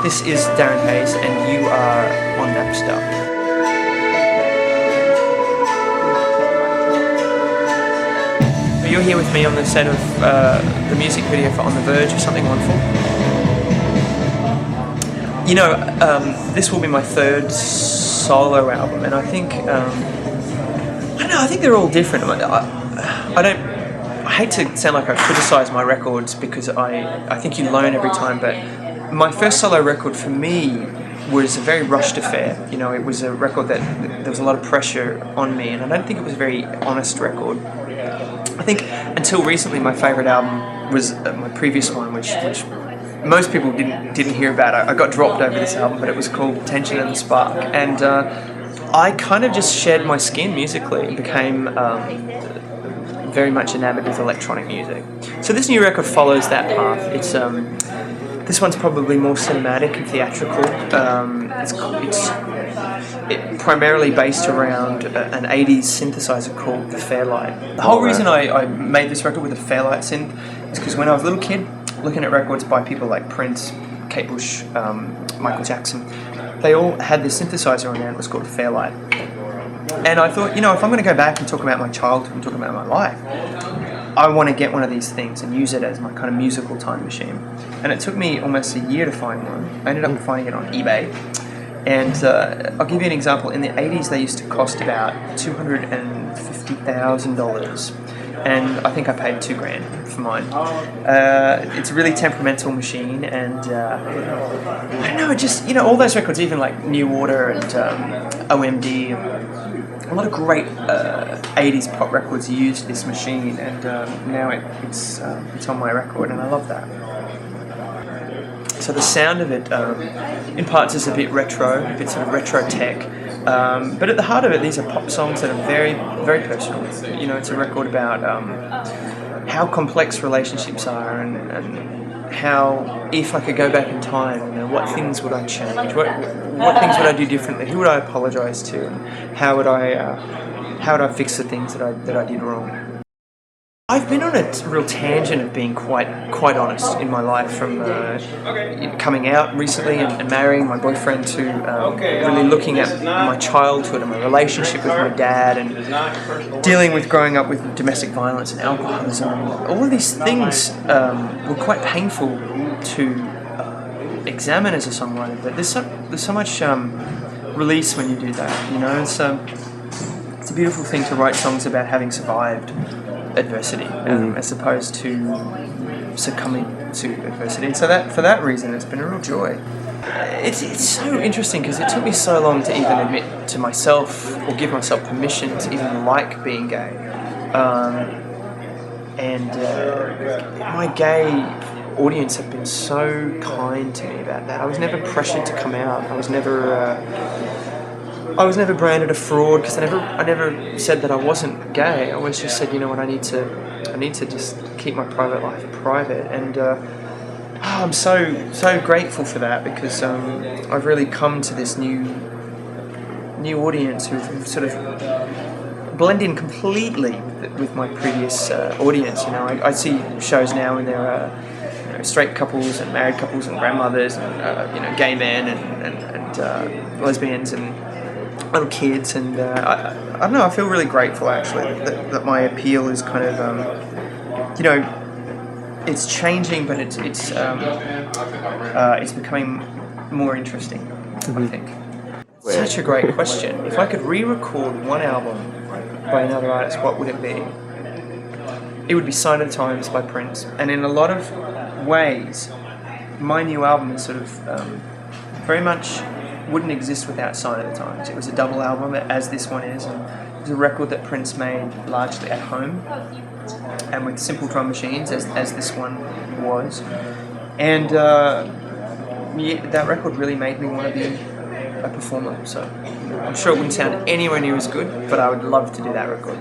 This is Darren Hayes, and you are on Napster. You're here with me on the set of the music video for On the Verge of Something Wonderful. You know, this will be my third solo album, and I think I don't know. I think they're all different. I hate to sound like I criticise my records because I think you learn every time, but my first solo record for me was a very rushed affair. You know, it was a record that there was a lot of pressure on me, and I don't think it was a very honest record. I think until recently, my favourite album was my previous one, which most people didn't hear about. I got dropped over this album, but it was called Tension and the Spark, and I kind of just shed my skin musically and became very much enamoured with electronic music. So this new record follows that path. It's this one's probably more cinematic and theatrical. It's primarily based around an 80s synthesizer called the Fairlight. The whole reason I made this record with a Fairlight synth is because when I was a little kid, looking at records by people like Prince, Kate Bush, Michael Jackson, they all had this synthesizer on there and it was called a Fairlight. And I thought, you know, if I'm going to go back and talk about my childhood and talk about my life, I want to get one of these things and use it as my kind of musical time machine. And it took me almost a year to find one. I ended up finding it on eBay. And I'll give you an example. In the 80s, they used to cost about $250,000. And I think I paid $2,000 for mine. It's a really temperamental machine, and I don't know, just, you know, all those records, even like New Order and OMD, a lot of great 80s pop records used this machine, and now it's on my record, and I love that. So the sound of it, in parts, is a bit retro, a bit sort of retro tech. But at the heart of it, these are pop songs that are very, very personal. You know, it's a record about how complex relationships are, and how, if I could go back in time, you know, what things would I change? What things would I do differently? Who would I apologise to? And how would I fix the things that I did wrong? I've been on a real tangent of being quite honest in my life, from coming out recently and marrying my boyfriend, to really looking at my childhood and my relationship with my dad, and dealing with growing up with domestic violence and alcoholism. All of these things were quite painful to examine as a songwriter, but there's so much release when you do that, you know. It's a beautiful thing to write songs about having survived adversity, as opposed to succumbing to adversity. And so that, for that reason, it's been a real joy. It's so interesting because it took me so long to even admit to myself, or give myself permission to even like being gay. My gay audience have been so kind to me about that. I was never pressured to come out. I was never branded a fraud, because I never said that I wasn't gay. I always just said, you know what, I need to just keep my private life private. And I'm so grateful for that, because I've really come to this new audience who've sort of blend in completely with my previous audience. You know, I see shows now, and there are straight couples and married couples and grandmothers and you know, gay men and lesbians and little kids, and I don't know, I feel really grateful actually that my appeal is kind of you know, it's changing, but it's becoming more interesting, I think. Such a great question. If I could re-record one album by another artist, what would it be? It would be Sign of the Times by Prince. And in a lot of ways, my new album is sort of very much wouldn't exist without Sign of the Times. It was a double album, as this one is, and it was a record that Prince made largely at home and with simple drum machines, as this one was. And that record really made me want to be a performer. So I'm sure it wouldn't sound anywhere near as good, but I would love to do that record.